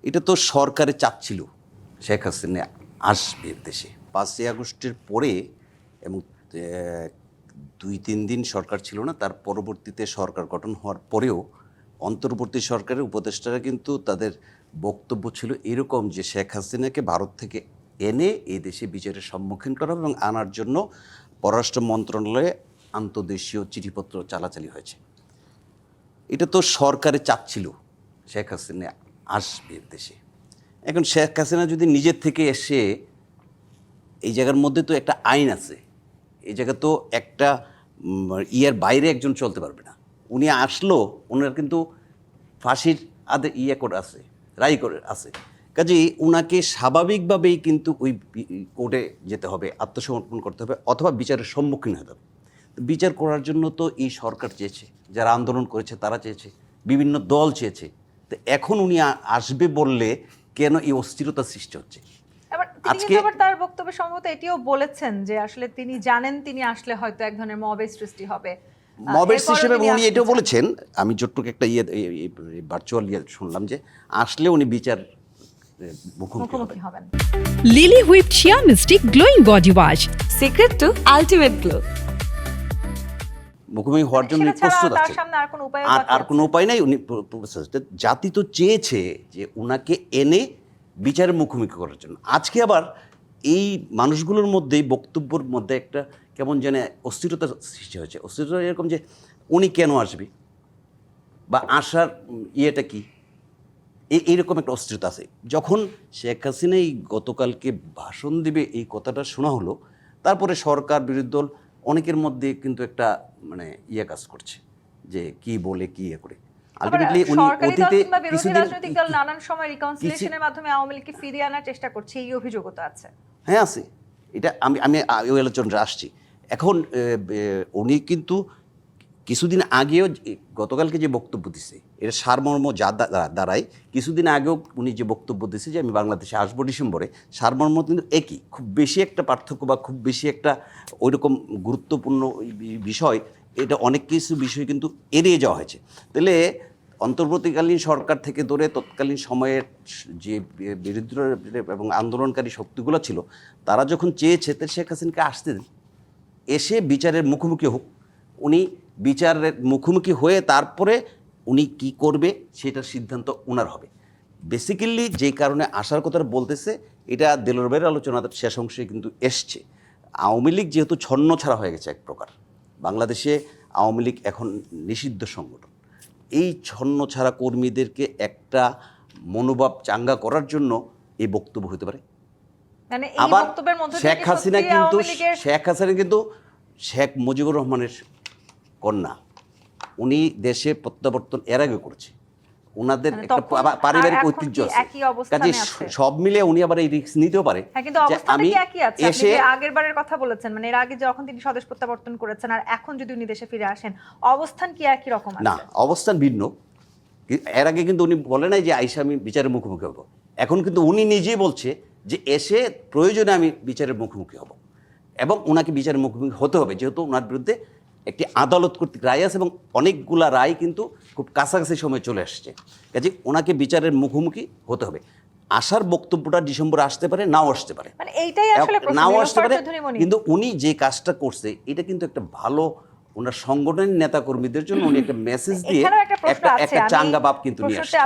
এটা তো সরকারে চাচ্ছিল শেখ হাসিনা আসবে দেশে 5ই আগস্টের পরে, এবং 2-3 দিন সরকার ছিল না, তার পরবর্তীতে সরকার গঠন হওয়ার পরেও অন্তর্বর্তী সরকারের উপদেষ্টারা কিন্তু তাদের বক্তব্য ছিল এরকম যে শেখ হাসিনাকে ভারত থেকে এনে এই দেশে বিচারের সম্মুখীন করা এবং আনার জন্য পররাষ্ট্র মন্ত্রণালয়ে আন্তদেশীয় চিঠিপত্র চালাচালি হয়েছে। এটা তো সরকারে চাচ্ছিল শেখ হাসিনা আসবে দেশে। এখন শেখ হাসিনা যদি নিজের থেকে এসে, এই জায়গার মধ্যে তো একটা আইন আছে, এই জায়গা তো একটা ইয়ার বাইরে একজন চলতে পারবে না। উনি আসলো, ওনার কিন্তু ফাঁসির করে আছে, রায় করে আছে, কাজেই উনাকে স্বাভাবিকভাবেই কিন্তু ওই কোর্টে যেতে হবে, আত্মসমর্পণ করতে হবে, অথবা বিচারের সম্মুখীন হতে হবে। বিচার করার জন্য তো এই সরকার চেয়েছে, যারা আন্দোলন করেছে তারা চেয়েছে, বিভিন্ন দল চেয়েছে। তো এখন উনি আসবে বললে কেন এই অস্থিরতা সৃষ্টি হচ্ছে? আজকে তার বক্তব্যে সম্ভবত এটিও বলেছেন যে আসলে তিনি জানেন তিনি আসলে হয়তো এক ধরনের মবের সৃষ্টি হবে, মবের সৃষ্টি হবে। উনি এটাও বলেছেন, আমি যতটুকু একটা ভার্চুয়াল শুনলাম যে আসলে উনি বিচার মুখোমুখি হবেন। Lily whipped shea mystic glowing body wash, secret to ultimate glow. মুখোমুখি হওয়ার জন্য প্রস্তুত আছে, আর কোনো উপায় নাই। উনি জাতি তো চেয়েছে যে উনাকে এনে বিচারের মুখোমুখি করার জন্য। আজকে আবার এই মানুষগুলোর মধ্যেই বক্তব্যের মধ্যে একটা কেমন জানে অস্থিরতার সৃষ্টি হয়েছে। অস্থিরতা এরকম যে উনি কেন আসবে, বা আসার ইয়েটা কি, এইরকম একটা অস্থিরতা আছে। যখন শেখ হাসিনা এই গতকালকে ভাষণ দিবে এই কথাটা শোনা হলো, তারপরে সরকার বিরোধী দল অনেকের মধ্যে কিন্তু একটা মানে কাজ করছে যে কি বলে কি করে। আলটিমেটলি উনি অতীতে কিছু রাজনৈতিক দল নানান সময় রিকনসিলিয়েশনের মাধ্যমে আওয়ামী লীগকে ফিরিয়ে আনার চেষ্টা করছে, এই অভিযোগও তো আছে। হ্যাঁ আছে, এটা আমি ওই আলোচনাটা আসছি। এখন উনি কিন্তু কিছুদিন আগেও, গতকালকে যে বক্তব্য দিছে এটা সারমর্ম যা দাঁড়ায়, কিছুদিন আগেও উনি যে বক্তব্য দিছে যে আমি বাংলাদেশে আসবো ডিসেম্বরে, সারমর্ম কিন্তু একই। খুব বেশি একটা পার্থক্য বা খুব বেশি একটা ওইরকম গুরুত্বপূর্ণ বিষয়, এটা অনেক কিছু বিষয় কিন্তু এড়িয়ে যাওয়া হয়েছে। তাহলে অন্তর্বর্তীকালীন সরকার থেকে ধরে তৎকালীন সময়ের যে বিরোধী এবং আন্দোলনকারী শক্তিগুলো ছিল, তারা যখন চেয়েছে শেখ হাসিনাকে আসতে দেন, এসে বিচারের মুখোমুখি হোক। উনি বিচারের মুখোমুখি হয়ে তারপরে উনি কি করবে সেটার সিদ্ধান্ত ওনার হবে। বেসিক্যালি যেই কারণে আসার কথা বলতেছে, এটা দেলোয়ার ভাইয়ের আলোচনা শেষ অংশে কিন্তু এসছে। আওয়ামী লীগ যেহেতু ছন্ন ছাড়া হয়ে গেছে এক প্রকার, বাংলাদেশে আওয়ামী লীগ এখন নিষিদ্ধ সংগঠন। এই ছন্ন ছাড়া কর্মীদেরকে একটা মনোভাব চাঙ্গা করার জন্য এই বক্তব্য হতে পারে। আবার শেখ হাসিনা কিন্তু শেখ মুজিবুর রহমানের কন্যা, উনি দেশে প্রত্যাবর্তন এর আগে করেছে, ওনাদের একটা পারিবারিক ঐতিহ্য আছে, কাজে সব মিলে উনি আবার এই রিস্ক নিতেও পারে। আমি এসে আগের বারের কথা বলেছেন, মানে এর আগে যখন তিনি স্বদেশ প্রত্যাবর্তন করেছেন আর এখন যদি উনি দেশে ফিরে আসেন, অবস্থান কি একই রকম? না, অবস্থান ভিন্ন। এর আগে কিন্তু উনি বলে নাই যে আইসা আমি বিচারের মুখোমুখি হব। এখন কিন্তু উনি নিজেই বলছে যে এসে প্রয়োজনে আমি বিচারের মুখোমুখি হব, এবং ওনাকে বিচারের মুখোমুখি হতে হবে, যেহেতু ওনার বিরুদ্ধে একটি আদালত কর্তৃক রায় আছে এবং অনেকগুলা রায় কিন্তু খুব কাছাকাছি সময় চলে আসছে। কাজে ওনাকে বিচারের মুখোমুখি হতে হবে। আসার বক্তব্যটা ডিসেম্বরে আসতে পারে, নাও আসতে পারে, নাও আসতে পারে, কিন্তু উনি যে কাজটা করছে এটা কিন্তু একটা ভালো, ওনার সংগঠনের নেতা কর্মীদের জন্য উনি একটা মেসেজ দিয়ে একটা চাঙ্গা ভাব কিন্তু নিয়ে আসছে।